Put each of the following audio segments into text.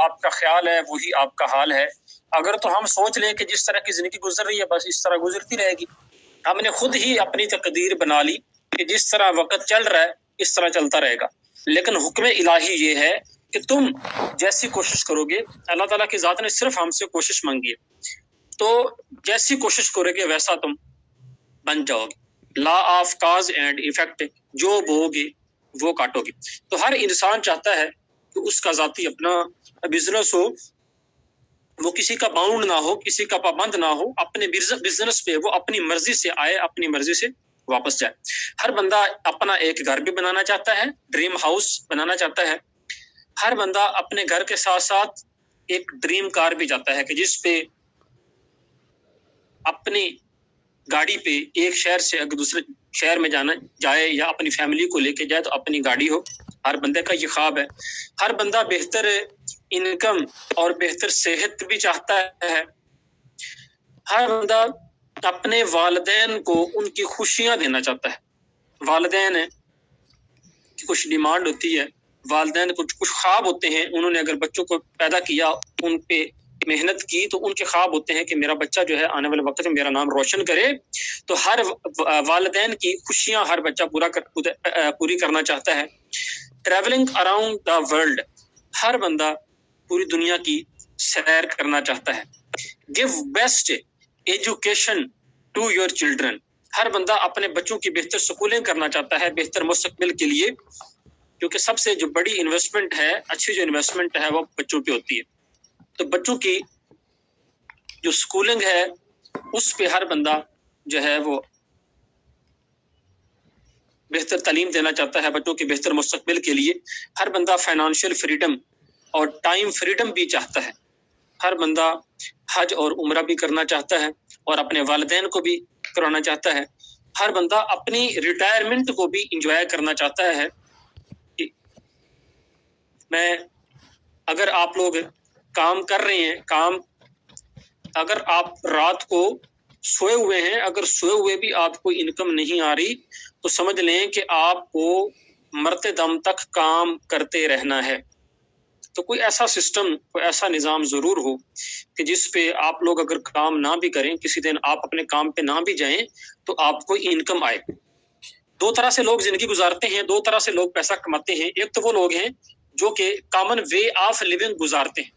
आपका ख्याल है वही आपका हाल है। अगर तो हम सोच लें कि जिस तरह की जिंदगी गुजर रही है बस इस तरह गुजरती रहेगी, हमने खुद ही अपनी तकदीर बना ली कि जिस तरह वक्त चल रहा है इस तरह चलता रहेगा। लेकिन हुक्म इलाही ये है कि तुम जैसी कोशिश करोगे, अल्लाह ताला की ज़ात ने सिर्फ हमसे कोशिश मांगी है, तो जैसी कोशिश करोगे वैसा तुम बन जाओगे। Law of cause and effect, जो बोगे वो काटोगे। तो हर इंसान चाहता है कि उसका ज़ाती अपना बिजनेस हो, वो किसी का बाउंड ना हो, किसी का पाबंद ना हो, अपने बिजनेस पे वो अपनी मर्जी से आए, अपनी मर्जी से वापस जाए। हर बंदा अपना एक घर भी बनाना चाहता है, ड्रीम हाउस बनाना चाहता है। हर बंदा अपने घर के साथ साथ एक ड्रीम कार भी चाहता है कि जिस पे अपनी गाड़ी पे एक शहर से अगर दूसरे शहर में जाना जाए या अपनी फैमिली को लेके जाए तो अपनी गाड़ी हो। हर बंदे का ये ख्वाब है। हर बंदा बेहतर इनकम और बेहतर सेहत भी चाहता है। हर बंदा अपने वालिदैन को उनकी खुशियां देना चाहता है। वालिदैन की कुछ डिमांड होती है, वालिदैन कुछ ख्वाब होते हैं। उन्होंने अगर बच्चों को पैदा किया, उन पे मेहनत की, तो उनके ख्वाब होते हैं कि मेरा बच्चा जो है आने वाले वक्त में मेरा नाम रोशन करे। तो हर वालिदैन की खुशियां हर बच्चा पूरी करना चाहता है। ट्रैवलिंग अराउंड द वर्ल्ड, हर बंदा पूरी दुनिया की सैर करना चाहता है। Give best education to your children, हर बंदा अपने बच्चों की बेहतर स्कूलिंग करना चाहता है बेहतर मुस्तकबिल के लिए, क्योंकि सबसे जो बड़ी इन्वेस्टमेंट है, अच्छी जो इन्वेस्टमेंट है वो बच्चों की होती है। तो बच्चों की जो स्कूलिंग है उस पे हर बंदा जो है वो बेहतर तालीम देना चाहता है बच्चों के बेहतर मुस्तकबिल के लिए। हर बंदा फाइनेंशियल फ्रीडम और टाइम फ्रीडम भी चाहता है। हर बंदा हज और उम्रा भी करना चाहता है और अपने वालिदैन को भी करवाना चाहता है। हर बंदा अपनी रिटायरमेंट को भी इंजॉय करना चाहता है। मैं अगर आप लोग काम कर रहे हैं, काम अगर आप रात को सोए हुए हैं, अगर सोए हुए भी आपको इनकम नहीं आ रही तो समझ लें कि आपको मरते दम तक काम करते रहना है। तो कोई ऐसा सिस्टम, कोई ऐसा निज़ाम ज़रूर हो कि जिस पे आप लोग अगर काम ना भी करें, किसी दिन आप अपने काम पे ना भी जाएं तो आपको इनकम आए। दो तरह से लोग जिंदगी गुजारते हैं, दो तरह से लोग पैसा कमाते हैं। एक तो वो लोग हैं जो कि कॉमन वे ऑफ लिविंग गुजारते हैं,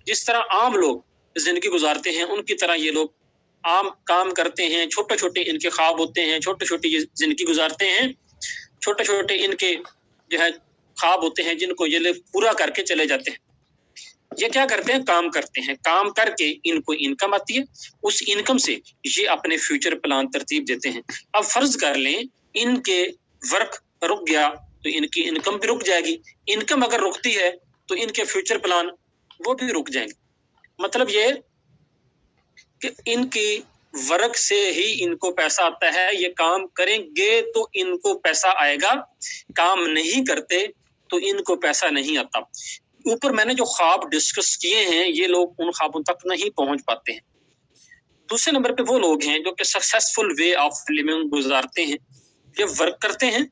जिस तरह आम लोग जिंदगी गुजारते हैं उनकी तरह ये लोग आम काम करते हैं। छोटे छोटे इनके ख्वाब होते हैं, छोटे छोटे ये जिंदगी गुजारते हैं, छोटे छोटे इनके जो है ख्वाब होते हैं जिनको ये लोग पूरा करके चले जाते हैं। ये क्या करते हैं? काम करते हैं, काम करके इनको इनकम आती है, उस इनकम से ये अपने फ्यूचर प्लान तरतीब देते हैं। अब फर्ज कर लें इनके वर्क रुक गया तो इनकी इनकम भी रुक जाएगी। इनकम अगर रुकती है तो इनके फ्यूचर प्लान वो भी रुक जाएंगे। मतलब ये कि इनकी वर्क से ही इनको पैसा आता है। ये काम करेंगे तो इनको पैसा आएगा, काम नहीं करते तो इनको पैसा नहीं आता। ऊपर मैंने जो ख्वाब डिस्कस किए हैं ये लोग उन ख्वाबों तक नहीं पहुंच पाते हैं। दूसरे नंबर पे वो लोग हैं जो कि सक्सेसफुल वे ऑफ लिविंग गुजारते हैं। ये वर्क करते हैं,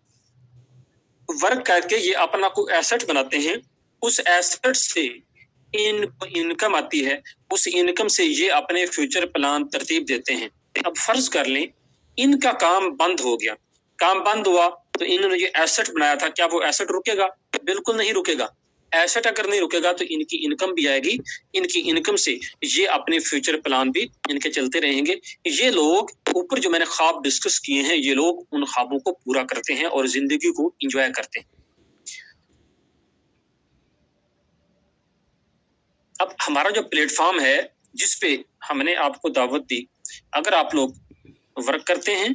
वर्क करके ये अपना कोई एसेट बनाते हैं, उस एसेट से इनको इनकम आती है, उस इनकम से ये अपने फ्यूचर प्लान तरतीब देते हैं। अब फर्ज कर लें इनका काम बंद हो गया, काम बंद हुआ तो इन्होंने ये एसेट बनाया था, क्या वो एसेट रुकेगा? बिल्कुल नहीं रुकेगा। एसेट अगर नहीं रुकेगा तो इनकी इनकम भी आएगी, इनकी इनकम से ये अपने फ्यूचर प्लान भी इनके चलते रहेंगे। ये लोग ऊपर जो मैंने ख्वाब डिस्कस किए हैं ये लोग उन ख्वाबों को पूरा करते हैं और जिंदगी को एंजॉय करते हैं। अब हमारा जो प्लेटफॉर्म है जिस पे हमने आपको दावत दी, अगर आप लोग वर्क करते हैं,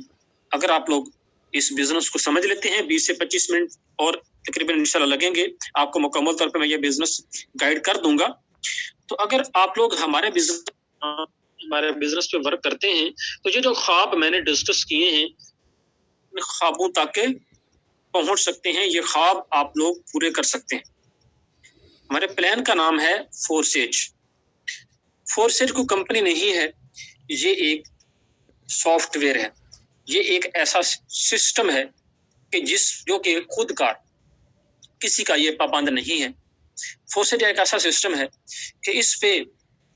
अगर आप लोग इस बिजनेस को समझ लेते हैं, 20 से 25 मिनट और तकरीबन इंशाल्लाह लगेंगे, आपको मुकम्मल तौर पे मैं ये बिजनेस गाइड कर दूंगा। तो अगर आप लोग हमारे बिजनेस पे वर्क करते हैं तो ये जो ख्वाब मैंने डिस्कस किए हैं इन ख्वाबों तक पहुंच सकते हैं, ये ख्वाब आप लोग पूरे कर सकते हैं। हमारे प्लान का नाम है फोरसेज। फोरसेज कोई कंपनी नहीं है, ये एक सॉफ्टवेयर है, ये एक ऐसा सिस्टम है कि जो कि खुद का किसी का ये पाबंद नहीं है। फोर्सेज एक ऐसा सिस्टम है कि इस पे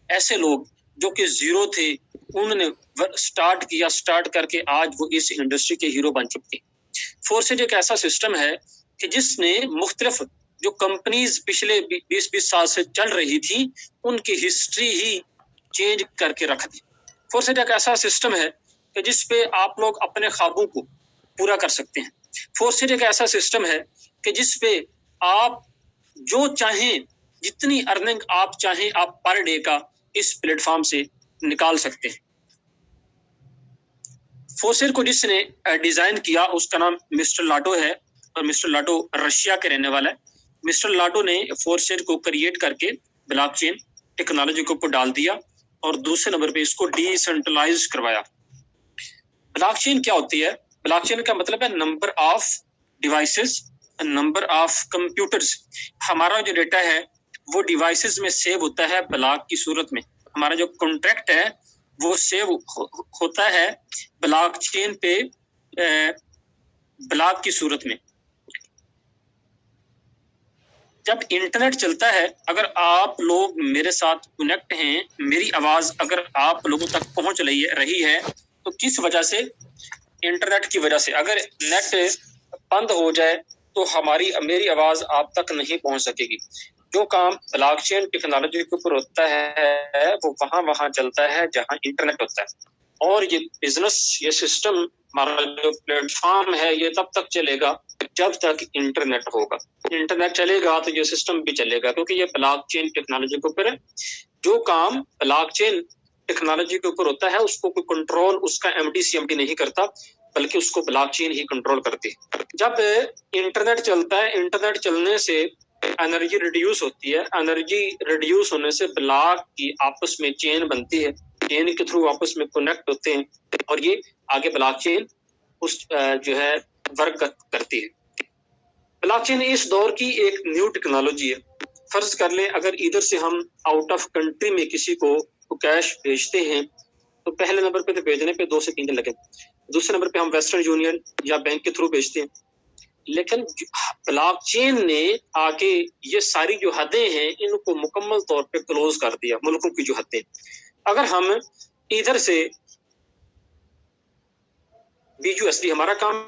ऐसे लोग जो कि जीरो थे, उन्होंने स्टार्ट करके आज वो इस इंडस्ट्री के हीरो बन चुके हैं। फोर्सेज एक ऐसा सिस्टम है कि जिसने मुख्तलिफ जो कंपनीज पिछले 20-20 साल से चल रही थी, उनकी हिस्ट्री ही चेंज करके रख दी। फोर्सेज एक ऐसा सिस्टम है कि जिस पे आप लोग अपने ख्वाबों को पूरा कर सकते हैं। फोर्सेज एक ऐसा सिस्टम है कि जिस पे आप जो चाहें, जितनी अर्निंग आप चाहें, आप पर डे का इस प्लेटफॉर्म से निकाल सकते हैं। फोर्सेज को जिसने डिजाइन किया उसका नाम मिस्टर लाटो है, और मिस्टर लाटो रशिया के रहने वाला है। मिस्टर लाटो ने फोर्सेज को क्रिएट करके ब्लॉकचेन टेक्नोलॉजी के ऊपर डाल दिया, और दूसरे नंबर पे इसको डिसेंट्रलाइज करवाया। ब्लॉकचेन क्या होती है? ब्लॉकचेन का मतलब है number of devices, number of computers. हमारा जो डेटा है वो डिवाइसेस में सेव होता है ब्लॉक की सूरत में। हमारा जो कॉन्ट्रैक्ट है वो सेव होता है ब्लॉकचेन पे ब्लॉक की सूरत में। जब इंटरनेट चलता है, अगर आप लोग मेरे साथ कनेक्ट हैं, मेरी आवाज अगर आप लोगों तक पहुंच रही है, तो किस वजह से? इंटरनेट की वजह से। अगर नेट बंद हो जाए तो मेरी आवाज आप तक नहीं पहुंच सकेगी। जो काम ब्लॉकचेन टेक्नोलॉजी के ऊपर होता है वो वहां चलता है जहां इंटरनेट होता है। और ये बिजनेस, ये सिस्टम, हमारा जो प्लेटफॉर्म है, ये तब तक चलेगा जब तक इंटरनेट होगा। इंटरनेट चलेगा तो ये सिस्टम भी चलेगा, क्योंकि ये ब्लॉकचेन टेक्नोलॉजी के ऊपर है। जो काम ब्लॉकचेन टेक्नोलॉजी के ऊपर होता है उसको कोई कंट्रोल उसका एमडी सीएमडी नहीं करता, बल्कि उसको ब्लॉकचेन ही कंट्रोल करती है। जब इंटरनेट चलता है, इंटरनेट चलने से एनर्जी रिड्यूस होती है। एनर्जी रिड्यूस होने से ब्लॉक की आपस में चेन बनती है, चेन के थ्रू आपस में कनेक्ट होते हैं, और ये आगे ब्लॉकचेन उस जो है वर्क करती है। ब्लॉकचेन इस दौर की एक न्यू टेक्नोलॉजी है। फर्ज कर लें, अगर इधर से हम आउट ऑफ कंट्री में किसी को कैश भेजते हैं तो पहले नंबर पे तो भेजने पे 2 से 3 दिन लगे। दूसरे नंबर पे हम वेस्टर्न यूनियन या बैंक के थ्रू भेजते हैं। लेकिन ब्लॉकचेन ने आके ये सारी जो हदें हैं इनको मुकम्मल तौर पे क्लोज कर दिया, मुल्कों की जो हदें। अगर हम इधर से BUSD हमारा काम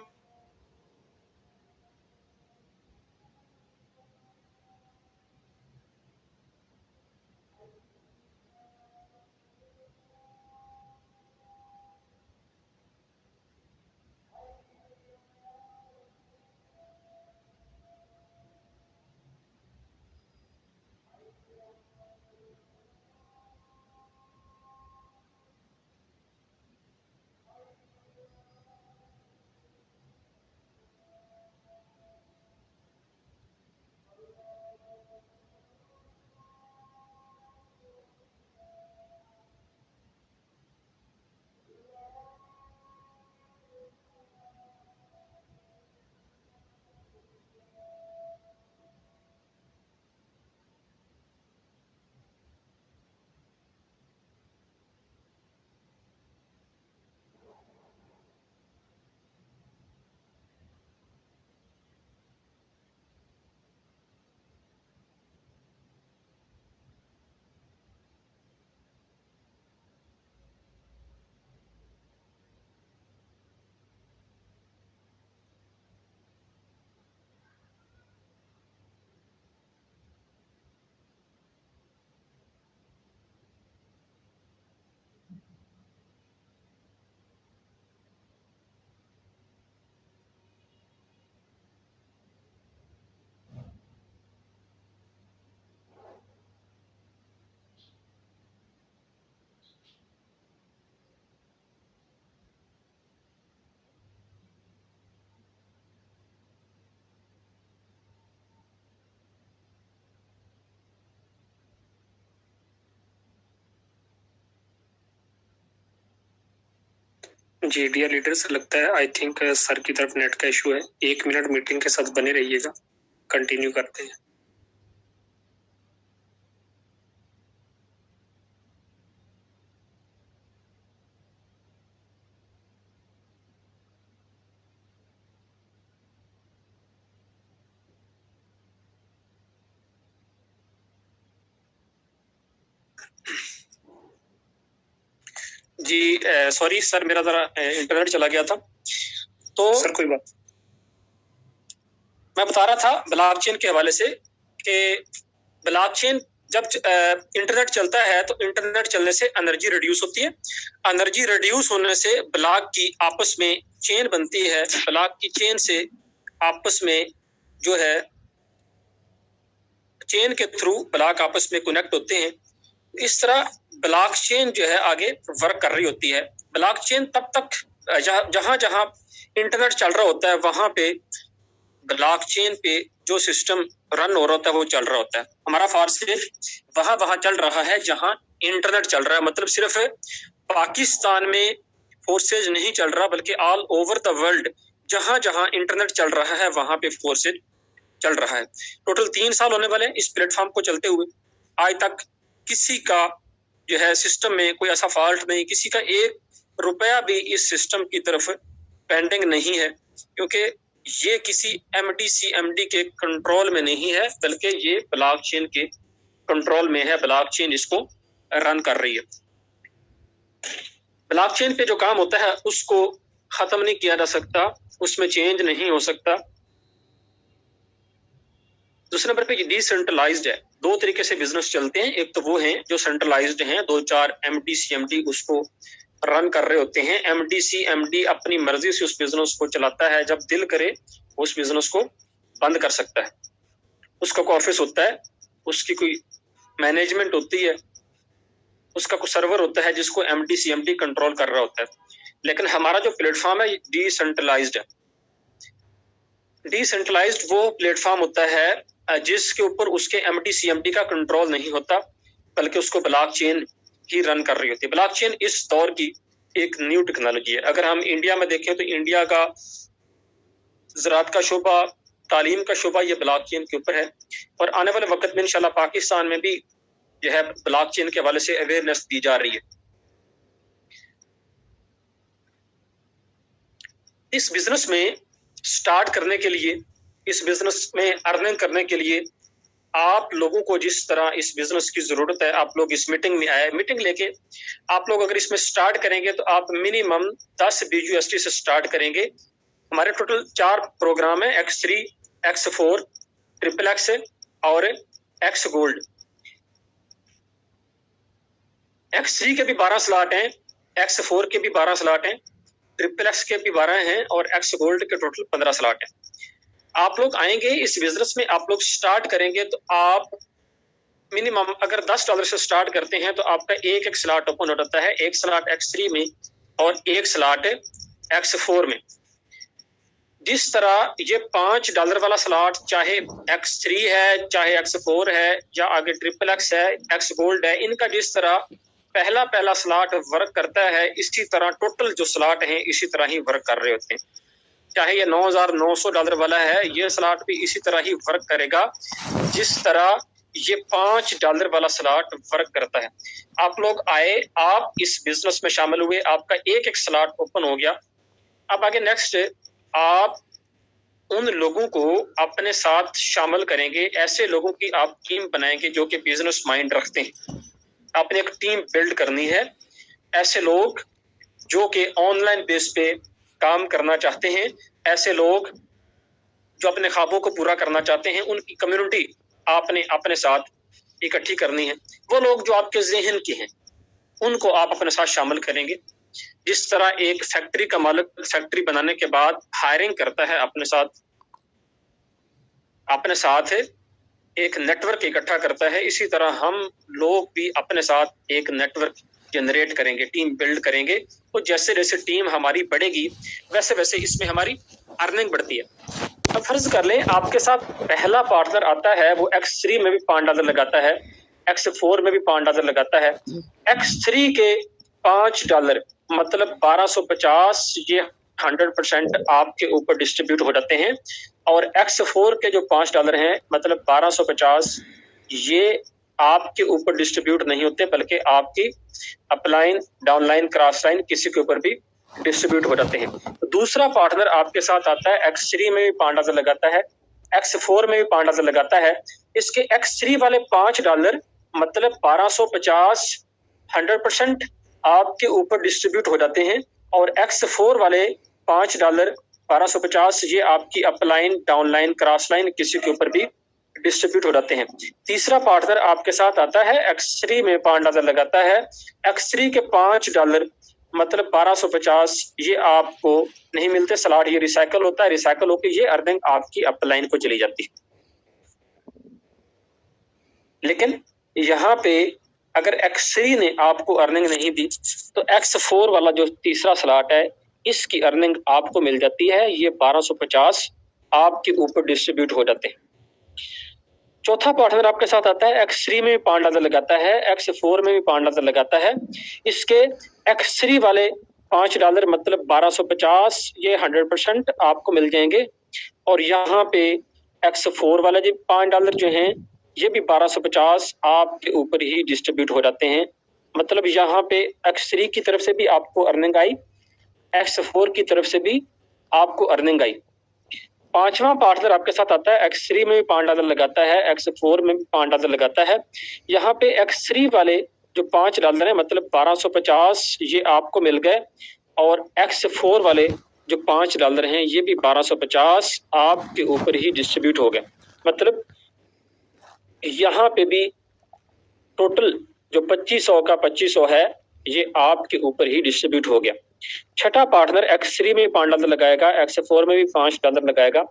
जी डियर लीडर्स, लगता है आई थिंक सर की तरफ नेट का इशू है। 1 मिनट मीटिंग के साथ बने रहिएगा, कंटिन्यू करते हैं। जी सॉरी सर, मेरा जरा इंटरनेट चला गया था। तो सर कोई बात। मैं बता रहा था ब्लॉकचेन के हवाले से कि ब्लॉकचेन जब इंटरनेट चलता है तो इंटरनेट चलने से एनर्जी रिड्यूस होती है। एनर्जी रिड्यूस होने से ब्लॉक की आपस में चेन बनती है। ब्लॉक की चेन से आपस में जो है चेन के थ्रू ब्लॉक आपस में कनेक्ट होते हैं। इस तरह ब्लॉकचेन जो है आगे वर्क कर रही होती है। ब्लॉकचेन तब तक जहां जहां इंटरनेट चल रहा होता है वहां पे ब्लॉकचेन पे जो सिस्टम रन हो रहा होता है वो चल रहा होता है। हमारा फॉर सिर्फ वहां चल रहा है जहां इंटरनेट चल रहा है। मतलब सिर्फ पाकिस्तान में फोर्सेज नहीं चल रहा, बल्कि ऑल ओवर द वर्ल्ड जहां जहां इंटरनेट चल रहा है वहां पे फोर्सेज चल रहा है। टोटल 3 साल होने वाले हैं इस प्लेटफॉर्म को चलते हुए। आज तक किसी का जो है सिस्टम में कोई ऐसा फॉल्ट नहीं, किसी का 1 रुपया भी इस सिस्टम की तरफ पेंडिंग नहीं है, क्योंकि ये किसी MD-CMD के कंट्रोल में नहीं है, बल्कि ये ब्लॉकचेन के कंट्रोल में है। ब्लॉकचेन इसको रन कर रही है। ब्लॉकचेन पे जो काम होता है उसको खत्म नहीं किया जा सकता, उसमें चेंज नहीं हो सकता। दूसरे नंबर पे डिसेंट्रलाइज्ड है। 2 तरीके से बिजनेस चलते हैं। एक तो वो हैं जो सेंट्रलाइज्ड हैं, 2-4 MD-CMD उसको रन कर रहे होते हैं। MD-CMD अपनी मर्जी से उस बिजनेस को चलाता है, जब दिल करे उस बिजनेस को बंद कर सकता है। उसका कोई ऑफिस होता है, उसकी कोई मैनेजमेंट होती है, उसका कोई सर्वर होता है जिसको MD-CMD कंट्रोल कर रहा होता है। लेकिन हमारा जो प्लेटफॉर्म है डिसेंट्रलाइज्ड है। डिसेंट्रलाइज्ड वो प्लेटफॉर्म होता है जिसके ऊपर उसके MD-CMD का कंट्रोल नहीं होता, बल्कि उसको ब्लॉकचेन ही रन कर रही होती है। ब्लॉकचेन इस दौर की एक न्यू टेक्नोलॉजी है। अगर हम इंडिया में देखें तो इंडिया का ज़राअत का शोबा, तालीम का शोबा, ये ब्लॉकचेन के ऊपर है। और आने वाले वक्त में इंशाल्लाह पाकिस्तान में भी जो है ब्लॉकचेन के हवाले से अवेयरनेस दी जा रही है। इस बिजनेस में स्टार्ट करने के लिए, इस बिजनेस में अर्निंग करने के लिए आप लोगों को जिस तरह इस बिजनेस की जरूरत है, आप लोग इस मीटिंग में आए, मीटिंग लेके आप लोग अगर इसमें स्टार्ट करेंगे तो आप मिनिमम 10 BUSD से स्टार्ट करेंगे। हमारे टोटल 4 प्रोग्राम है, X3, X4, XXX और X गोल्ड। X3 के भी 12 स्लॉट हैं, X4 के भी 12 स्लॉट हैं, XXX के भी 12 हैं और X गोल्ड के टोटल 15 स्लॉट हैं। आप लोग आएंगे इस बिजनेस में, आप लोग स्टार्ट करेंगे तो आप मिनिमम अगर $10 से स्टार्ट करते हैं तो आपका एक स्लॉट ओपन हो जाता है। 1 स्लॉट X3 में और 1 स्लॉट X4 में। जिस तरह ये $5 वाला स्लॉट चाहे X3 है, चाहे X4 है, या आगे XXX है, X गोल्ड है, इनका जिस तरह पहला स्लॉट वर्क करता है, इसी तरह टोटल जो स्लॉट हैं इसी तरह ही वर्क कर रहे होते हैं। चाहे ये $9,900 वाला है, ये स्लॉट भी इसी तरह ही वर्क करेगा जिस तरह ये $5 वाला स्लॉट वर्क करता है। आप लोग आए, आप इस बिजनेस में शामिल हुए, आपका एक स्लॉट ओपन हो गया। अब आगे नेक्स्ट आप उन लोगों को अपने साथ शामिल करेंगे, ऐसे लोगों की आप टीम बनाएंगे जो कि बिजनेस माइंड रखते हैं। आपने एक टीम बिल्ड करनी है, ऐसे लोग जो कि ऑनलाइन बेस पे काम करना चाहते हैं, ऐसे लोग जो अपने ख्वाबों को पूरा करना चाहते हैं, उनकी कम्युनिटी आपने अपने साथ इकट्ठी करनी है। वो लोग जो आपके ज़हन के हैं उनको आप अपने साथ शामिल करेंगे। जिस तरह एक फैक्ट्री का मालिक फैक्ट्री बनाने के बाद हायरिंग करता है, अपने साथ एक नेटवर्क इकट्ठा करता है, इसी तरह हम लोग भी अपने साथ एक नेटवर्क जनरेट करेंगे, टीम बिल्ड करेंगे। तो जैसे जैसे टीम हमारी बढ़ेगी वैसे वैसे इसमें हमारी अर्निंग बढ़ती है। अब फर्ज कर लें आपके साथ पहला पार्टनर आता है, वो X3 में भी $5 लगाता है, X4 में भी $5 लगाता है। X3 के $5 मतलब 1250, ये 100% आपके ऊपर डिस्ट्रीब्यूट हो जाते हैं। और X4 के जो $5 हैं मतलब 1250, ये आपके ऊपर डिस्ट्रीब्यूट नहीं होते, बल्कि आपकी अपलाइन, डाउनलाइन, क्रॉस लाइन किसी के ऊपर भी डिस्ट्रीब्यूट हो जाते हैं। तो दूसरा पार्टनर आपके साथ आता है, X3 में भी $5 लगाता है, X4 में भी $5 लगाता है। इसके X3 वाले $5 मतलब 1250 100%, आपके ऊपर डिस्ट्रीब्यूट हो जाते हैं, और X4 वाले $5 1250 ये आपकी अपलाइन, डाउनलाइन, क्रॉस लाइन किसी के ऊपर भी डिस्ट्रीब्यूट हो जाते हैं। तीसरा पार्टनर आपके साथ आता है X3 में $5 लगाता है। X3 के $5 मतलब 1250 ये आपको नहीं मिलते स्लॉट, ये रिसाइकल होता है, रिसाइकल होकर ये अर्निंग आपकी अपलाइन को चली जाती है। लेकिन यहाँ पे अगर X3 ने आपको अर्निंग नहीं दी तो X4 वाला जो तीसरा स्लॉट है इसकी अर्निंग आपको मिल जाती है, ये 1250 आपके ऊपर डिस्ट्रीब्यूट हो जाते हैं। चौथा पार्टनर आपके साथ आता है X3 में भी $5 लगाता है, X4 में भी $5 लगाता है। इसके X3 वाले $5 मतलब 1250 ये 100% आपको मिल जाएंगे, और यहाँ पे X4 वाले जो $5 जो हैं ये भी 1250 आपके ऊपर ही डिस्ट्रीब्यूट हो जाते हैं। मतलब यहाँ पे X3 की तरफ से भी आपको अर्निंग आई, X4 की तरफ से भी आपको अर्निंग आई। पांचवा पार्टनर आपके साथ आता है X3 में भी $5 लगाता है, X4 में भी $5 लगाता है। यहाँ पे X3 वाले जो $5 है मतलब 1250 ये आपको मिल गए, और X4 वाले जो $5 हैं ये भी 1250 आपके ऊपर ही डिस्ट्रीब्यूट हो गए। मतलब यहाँ पे भी टोटल जो 2500 का 2500 है ये आपके ऊपर ही डिस्ट्रीब्यूट हो गया। छठा पार्टनर X3 में $5 लगाएगा, X4 में भी $5 लगाएगा।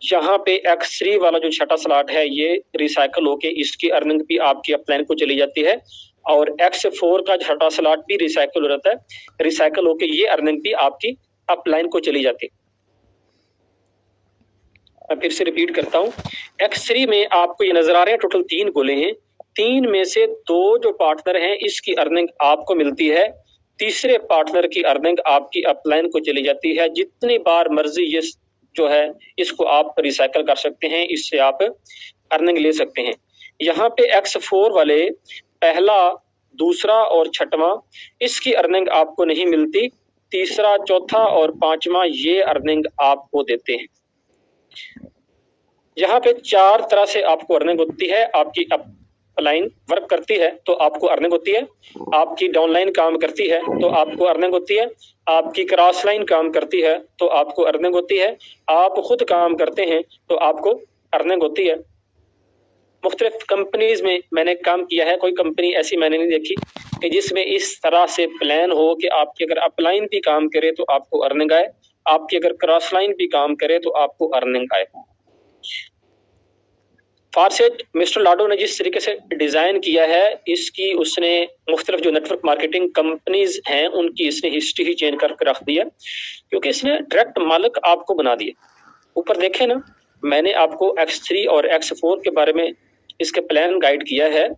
यहाँ पे X3 वाला जो छठा स्लॉट है ये रिसाइकल होके इसकी अर्निंग भी आपकी अपलाइन को चली जाती है, और X4 का छठा स्लॉट भी रिसाइकल हो जाता है, रिसाइकल होके ये अर्निंग भी आपकी अपलाइन को चली जाती है। मैं फिर से रिपीट करता हूँ, X3 में आपको ये नजर आ रहे हैं टोटल 3 गोले हैं, 3 में से 2 जो पार्टनर हैं इसकी अर्निंग आपको मिलती है, तीसरे पार्टनर की अर्निंग आपकी अपलाइन को चली जाती है। जितनी बार मर्जी ये जो है इसको आप रिसाइकल कर सकते हैं, इससे आप अर्निंग ले सकते हैं। यहाँ पे X4 वाले पहला, दूसरा और छठवां इसकी अर्निंग आपको नहीं मिलती, तीसरा, चौथा और पांचवा ये अर्निंग आपको देते हैं। यहाँ पे 4 तरह से आपको अर्निंग होती है। आपकी अपलाइन वर्क करती है तो आपको अर्निंग होती है, आपकी डाउनलाइन काम करती है तो आपको अर्निंग होती है, आपकी क्रॉस लाइन काम करती है तो आपको अर्निंग होती है, आप खुद काम करते हैं तो आपको अर्निंग होती है। मुख्तलिफ कंपनीज में मैंने काम किया है, कोई कंपनी ऐसी मैंने नहीं देखी कि जिसमें इस तरह से प्लान हो कि आपकी अगर अपलाइन भी काम करे तो आपको अर्निंग आए, आपकी अगर क्रॉस लाइन भी काम करे तो आपको अर्निंग आए। फारसेट मिस्टर लाडो ने जिस तरीके से डिजाइन किया है इसकी, उसने मुख्तलिफ जो नेटवर्क मार्केटिंग कंपनीज हैं उनकी इसने हिस्ट्री ही चेंज करके रख दी है, क्योंकि इसने डायरेक्ट मालिक आपको बना दिया। ऊपर देखें ना, मैंने आपको X3 और X4 के बारे में इसके प्लान गाइड किया है,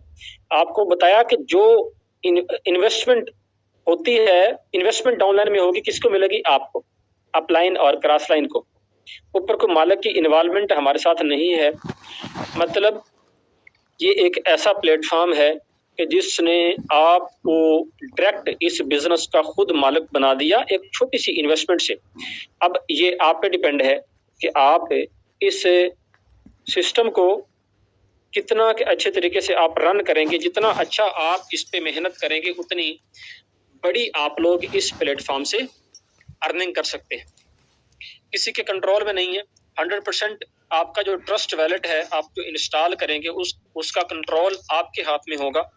आपको बताया कि जो इन्वेस्टमेंट होती है, इन्वेस्टमेंट डाउनलाइन में होगी, किसको मिलेगी? आपको, अपलाइन और क्रॉस लाइन को। ऊपर को मालिक की इन्वॉल्वमेंट हमारे साथ नहीं है। मतलब ये एक ऐसा प्लेटफॉर्म है कि जिसने आपको डायरेक्ट इस बिजनेस का खुद मालिक बना दिया एक छोटी सी इन्वेस्टमेंट से। अब ये आप पे डिपेंड है कि आप इस सिस्टम को कितना अच्छे तरीके से आप रन करेंगे, जितना अच्छा आप इस पे मेहनत करेंगे उतनी बड़ी आप लोग इस प्लेटफॉर्म से अर्निंग कर सकते हैं। किसी के कंट्रोल में नहीं है, 100% आपका जो ट्रस्ट वैलेट है आप जो इंस्टॉल करेंगे उसका कंट्रोल आपके हाथ में होगा।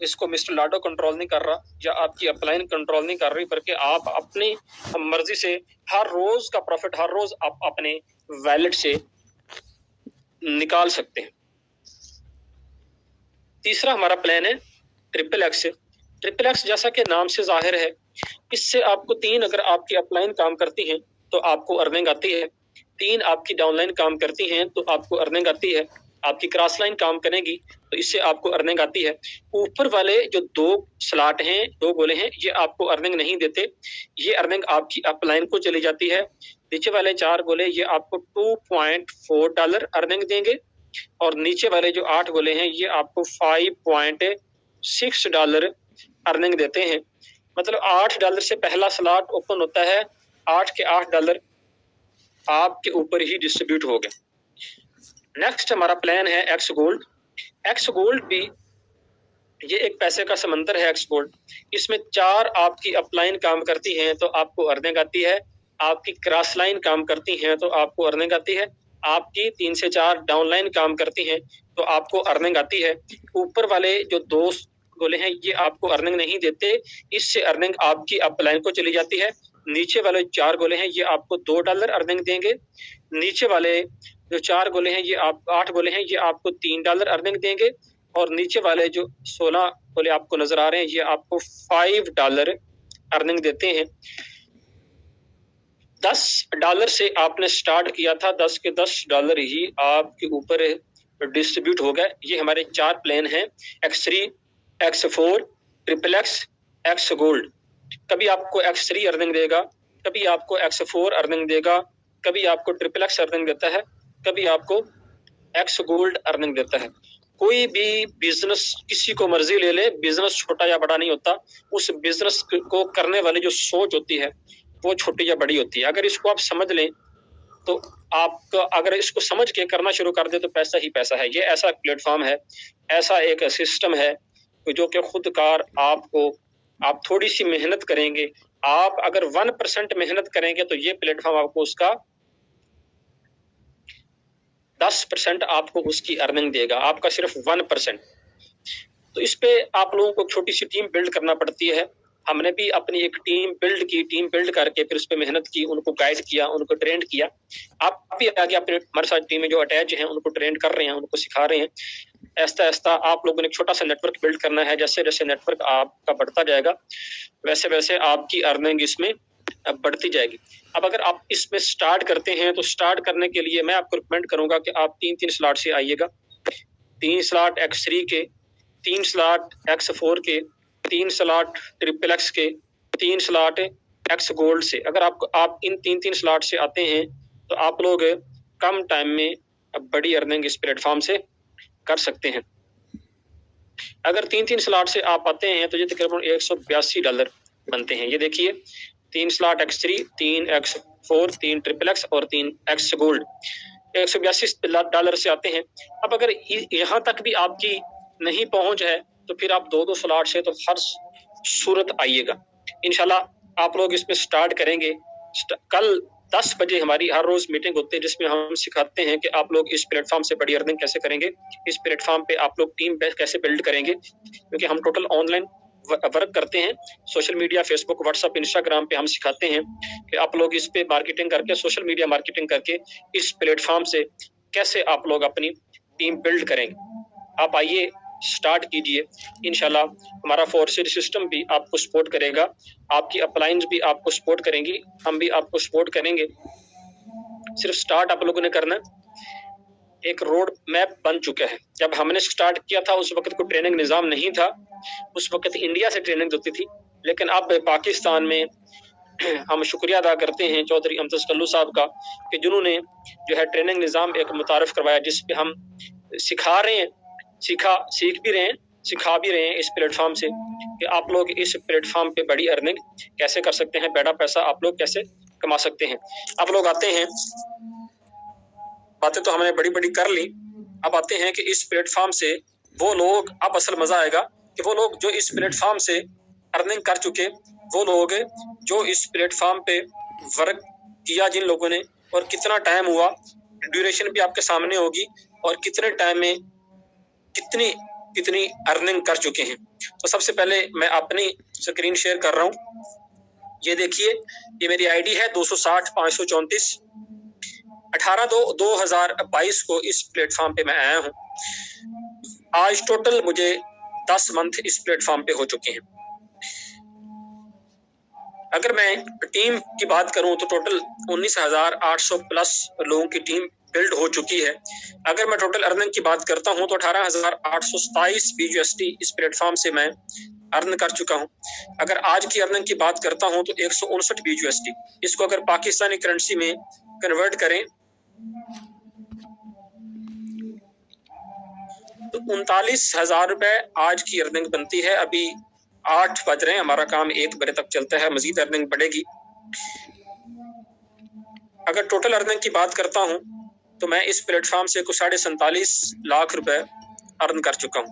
इसको मिस्टर लाडो कंट्रोल नहीं कर रहा या आपकी अपलाइन कंट्रोल नहीं कर रही, बल्कि आप अपनी मर्जी से हर रोज का प्रॉफिट हर रोज आप अपने वैलेट से निकाल सकते हैं। तीसरा हमारा प्लान है XXX। XXX जैसा कि नाम से जाहिर है, इससे आपको 3 अगर आपकी अपलाइन काम करती हैं तो आपको अर्निंग आती है, 3 आपकी डाउनलाइन काम करती हैं तो आपको अर्निंग आती है, आपकी क्रॉस लाइन काम करेगी तो इससे आपको अर्निंग आती है। ऊपर वाले जो 2 स्लॉट हैं, 2 गोले हैं, ये आपको अर्निंग नहीं देते, ये अर्निंग आपकी अपलाइन को चली जाती है। नीचे वाले 4 गोले ये आपको $2.4 अर्निंग देंगे, और नीचे वाले जो 8 गोले हैं ये आपको $5.6 अर्निंग देते हैं। मतलब $8 से पहला स्लॉट ओपन होता है, 8 के $8 आपके ऊपर ही डिस्ट्रीब्यूट हो गए। नेक्स्ट हमारा प्लान है X गोल्ड। X गोल्ड भी ये एक पैसे का समंदर है एक्सपोर्ट। इसमें 4 आपकी अपलाइन काम करती हैं तो आपको अर्निंग आती है, आपकी क्रॉस लाइन काम करती हैं तो आपको अर्निंग आती है, आपकी 3 से 4 डाउनलाइन काम करती हैं तो आपको अर्निंग आती है। ऊपर वाले जो 2 गोले हैं ये आपको अर्निंग नहीं देते, इससे अर्निंग आपकी अपलाइन को चली जाती है। नीचे वाले 4 गोले हैं ये आपको $2 अर्निंग देंगे। नीचे वाले जो 4 गोले हैं ये 8 गोले हैं ये आपको $3 अर्निंग देंगे। और नीचे वाले जो 16 गोले आपको नजर आ रहे हैं ये आपको $5 अर्निंग देते हैं। $10 से आपने स्टार्ट किया था, 10 के $10 ही आपके ऊपर डिस्ट्रीब्यूट हो गए। ये हमारे 4 प्लान हैं, X3, X4, XXX, X gold. कभी आपको X3 अर्निंग देगा, कभी आपको X4 अर्निंग देगा, कभी आपको XXX अर्निंग देता है, कभी आपको X गोल्ड अर्निंग देता है। कोई भी बिजनेस किसी को मर्जी ले ले, बिजनेस छोटा या बड़ा नहीं होता, उस बिजनेस को करने वाली जो सोच होती है वो छोटी या बड़ी होती है। अगर इसको आप समझ लें तो आपका, अगर इसको समझ के करना शुरू कर दे तो पैसा ही पैसा है। ये ऐसा प्लेटफॉर्म है, ऐसा एक सिस्टम है जो कि खुदकार आपको, आप थोड़ी सी मेहनत करेंगे, आप अगर 1% मेहनत करेंगे तो ये प्लेटफॉर्म आपको उसका 10% आपको उसकी अर्निंग देगा, आपका सिर्फ 1%। तो इस पे आप लोगों को छोटी सी टीम बिल्ड करना पड़ती है। हमने भी अपनी एक टीम बिल्ड की, टीम बिल्ड करके फिर उस पर मेहनत की, उनको गाइड किया, उनको ट्रेंड किया। आप भी आगे अपने हमारे साथ टीम में जो अटैच हैं उनको ट्रेंड कर रहे हैं, उनको सिखा रहे हैं। ऐसा ऐसा आप लोगों ने एक छोटा सा नेटवर्क बिल्ड करना है। जैसे जैसे नेटवर्क आपका बढ़ता जाएगा वैसे वैसे आपकी अर्निंग इसमें बढ़ती जाएगी। अब अगर आप इसमें स्टार्ट करते हैं तो स्टार्ट करने के लिए मैं आपको रिकमेंड करूंगा कि आप 3-3 स्लॉट से आइएगा। 3 स्लॉट X3 के, 3 स्लॉट X4 के, 3 स्लॉट XXX के, 3 स्लॉट X गोल्ड से। अगर आप इन 3-3 स्लॉट से आते हैं तो आप लोग कम टाइम में बड़ी अर्निंग इस प्लेटफॉर्म से कर सकते हैं। अगर 3-3 स्लॉट से आप आते हैं तो ये तकरीबन $182 बनते हैं। ये देखिए, 3 स्लॉट X3, 3 X4, 3 XXX और 3 X गोल्ड, $182 से आते हैं। अब अगर यहाँ तक भी आपकी नहीं पहुंच है तो फिर आप 2-2 स्लॉट से तो हर सूरत आइएगा। इंशाल्लाह आप लोग इसमें स्टार्ट करेंगे। कल 10 बजे हमारी हर रोज मीटिंग होती है जिसमें हम सिखाते हैं कि आप लोग इस प्लेटफॉर्म से बड़ी अर्निंग कैसे करेंगे, इस प्लेटफॉर्म पे आप लोग टीम कैसे बिल्ड करेंगे, क्योंकि हम टोटल ऑनलाइन वर्क करते हैं। Social media, Facebook, WhatsApp, Instagram पे हम सिखाते हैं कि आप लोग इस पे मार्केटिंग करके, सोशल मीडिया मार्केटिंग करके इस प्लेटफॉर्म से कैसे आप लोग अपनी टीम बिल्ड करेंगे। आप आइए, स्टार्ट कीजिए। इंशाल्लाह हमारा फोर्सेड सिस्टम भी आपको सपोर्ट करेगा, आपकी अपलाइंस भी आपको सपोर्ट करेंगी, हम भी आपको सपोर्ट करेंगे। सिर्फ स्टार्ट आप लोगों ने करना। एक रोड मैप बन चुका है। जब हमने स्टार्ट किया था उस वक्त कोई ट्रेनिंग निज़ाम नहीं था, उस वक्त इंडिया से ट्रेनिंग होती थी, लेकिन अब पाकिस्तान में हम शुक्रिया अदा करते हैं चौधरी अमजद कल्लू साहब का कि जिन्होंने जो है ट्रेनिंग निज़ाम एक मुतारफ करवाया, जिस पे हम सिखा रहे हैं, सीख भी रहे हैं, सिखा भी रहे हैं इस प्लेटफॉर्म से कि आप लोग इस प्लेटफॉर्म पे बड़ी अर्निंग कैसे कर सकते हैं, बड़ा पैसा आप लोग कैसे कमा सकते हैं। अब लोग आते हैं, बातें तो हमने बड़ी बड़ी कर ली, अब आते हैं कि इस प्लेटफॉर्म से वो लोग, अब असल मजा आएगा कि वो लोग जो इस प्लेटफॉर्म से अर्निंग कर चुके, वो लोग जो इस प्लेटफॉर्म पे वर्क किया जिन लोगों ने, और कितना टाइम हुआ, ड्यूरेशन भी आपके सामने होगी, और कितने टाइम में कितनी अर्निंग कर चुके हैं। तो सबसे पहले मैं अपनी स्क्रीन शेयर कर रहा हूँ। ये देखिए, ये मेरी आईडी है 260-534। 18/2/2022 को इस प्लेटफॉर्म पे मैं आया हूँ। आज टोटल मुझे 10 मंथ इस प्लेटफॉर्म पे हो चुके हैं। अगर मैं टीम की बात करूं तो टोटल 19,800 प्लस लोगों की टीम बिल्ड हो चुकी है। अगर मैं टोटल अर्निंग की बात करता हूं तो 18,827 BUSD इस प्लेटफॉर्म से मैं अर्न कर चुका हूं। अगर आज की अर्निंग की बात करता हूं तो 159 BUSD, इसको अगर पाकिस्तानी करेंसी में कन्वर्ट करें तो 39,000 रुपए आज की अर्निंग बनती है। अभी 8 बज रहे हैं, हमारा काम 1 बजे तक चलता है, मजीद अर्निंग बढ़ेगी। अगर टोटल अर्निंग की बात करता हूं तो मैं इस प्लेटफॉर्म से कुछ 47.5 लाख रुपए अर्न कर चुका हूं।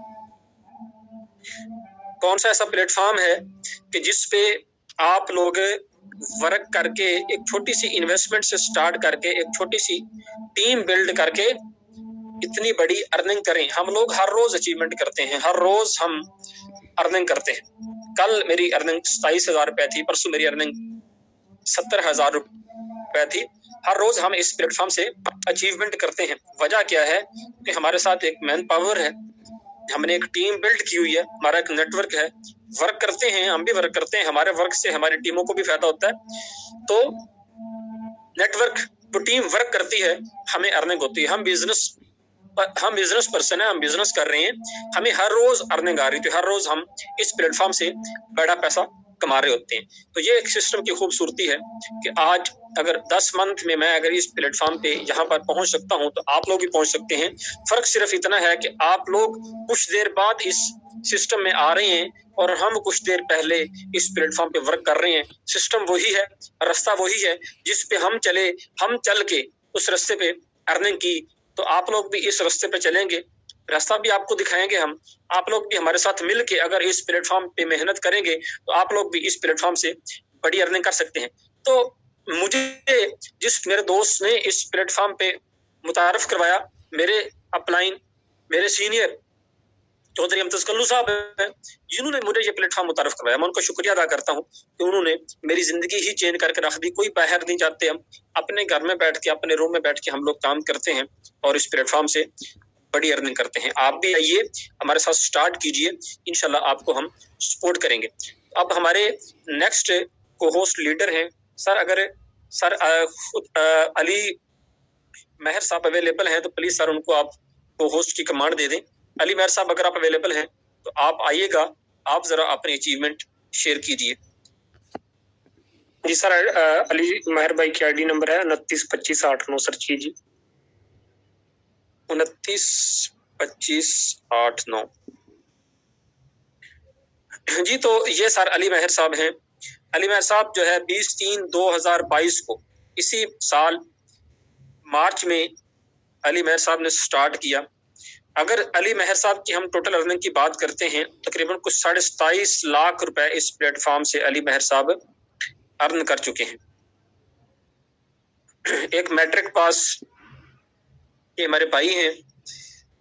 कौन सा ऐसा प्लेटफॉर्म है कि जिस पे आप लोग वर्क करके एक छोटी सी इन्वेस्टमेंट से स्टार्ट करके एक छोटी सी टीम बिल्ड करके इतनी बड़ी अर्निंग करें। हम लोग हर रोज अचीवमेंट करते हैं, हर रोज हम अर्निंग करते हैं। कल मेरी अर्निंग 27,000 रुपए थी, परसों मेरी अर्निंग 70,000 रुपए थी। हर रोज हम इस प्लेटफॉर्म से अचीवमेंट करते हैं। वजह क्या है कि हमारे साथ एक मैन पावर है, हमने एक टीम बिल्ड की हुई है, हमारा एक नेटवर्क है, वर्क करते हैं, हम भी वर्क करते हैं, हमारे वर्क से हमारी टीमों को भी फायदा होता है। तो नेटवर्क तो टीम वर्क करती है, हमें अर्निंग होती है। हम बिजनेस पर्सन है, हम बिजनेस कर रहे हैं, हमें हर रोज अर्निंग आ रही थी, हर रोज हम इस प्लेटफॉर्म से बड़ा पैसा कमा रहे होते हैं। तो ये एक सिस्टम की खूबसूरती है कि आज अगर 10 मंथ में मैं अगर इस प्लेटफॉर्म पे यहाँ पर पहुंच सकता हूँ तो आप लोग भी पहुंच सकते हैं। फर्क सिर्फ इतना है कि आप लोग कुछ देर बाद इस सिस्टम में आ रहे हैं और हम कुछ देर पहले इस प्लेटफॉर्म पे वर्क कर रहे हैं। सिस्टम वही है, रास्ता वही है जिस पे हम चले, हम चल के उस रास्ते पे अर्निंग की, तो आप लोग भी इस रास्ते पे चलेंगे, रास्ता भी आपको दिखाएंगे हम। आप लोग भी हमारे साथ मिल के अगर इस प्लेटफॉर्म पे मेहनत करेंगे तो आप लोग भी इस प्लेटफॉर्म से बड़ी अर्निंग कर सकते हैं। तो मुझे जिस मेरे दोस्त ने इस प्लेटफॉर्म पे मुतारफ करवाया, मेरे अपलाइन, मेरे सीनियर चौधरी अमतज कल्लू साहब हैं, जिन्होंने मुझे ये प्लेटफॉर्म मुतारफ करवाया, मैं उनका शुक्रिया अदा करता हूँ कि उन्होंने मेरी जिंदगी ही चेंज करके रख दी। कोई बाहर नहीं जाते, हम अपने घर में बैठ के, अपने रूम में बैठ के हम लोग काम करते हैं और इस प्लेटफॉर्म से बड़ी अर्निंग करते हैं। आप भी आइए, हमारे साथ स्टार्ट कीजिए, इंशाल्लाह आपको हम सपोर्ट करेंगे। अब हमारे नेक्स्ट को होस्ट लीडर हैं सर, अगर सर अली महर साहब अवेलेबल हैं तो प्लीज सर उनको आप को होस्ट की कमांड दे दें। अली महर साहब अगर आप अवेलेबल हैं तो आप आइएगा, आप जरा अपनी अचीवमेंट शेयर कीजिए। जी सर, अली महर भाई की आईडी नंबर है 292589, सर्च कीजिए 292589। जी तो ये सर अली महर साहब हैं। अली महर साहब जो है 20/3/2022 को, इसी साल मार्च में अली महर साहब ने स्टार्ट किया। अगर अली महर साहब की हम टोटल अर्निंग की बात करते हैं, तकरीबन कुछ 27.5 लाख रुपए इस प्लेटफॉर्म से अली महर साहब अर्न कर चुके हैं। एक मैट्रिक पास के हमारे भाई हैं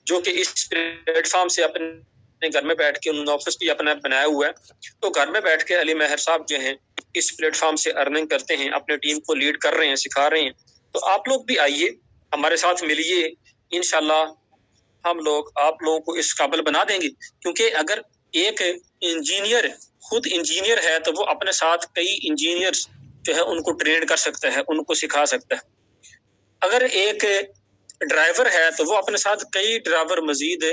जो कि इस प्लेटफॉर्म से अपने घर में बैठ के, उन्होंने ऑफिस भी अपना बनाया हुआ है, तो घर में बैठ के अली महर साहब जो हैं इस प्लेटफॉर्म से अर्निंग करते हैं, अपने टीम को लीड कर रहे हैं, सिखा रहे हैं। तो आप लोग भी आइए, हमारे साथ मिलिए, इंशाल्लाह हम लोग आप लोगों को इस काबिल बना देंगे। क्योंकि अगर एक इंजीनियर खुद इंजीनियर है तो वो अपने साथ कई इंजीनियर्स जो है उनको ट्रेन कर सकता है, उनको सिखा सकता है। अगर एक ड्राइवर है तो वो अपने साथ कई ड्राइवर मजीद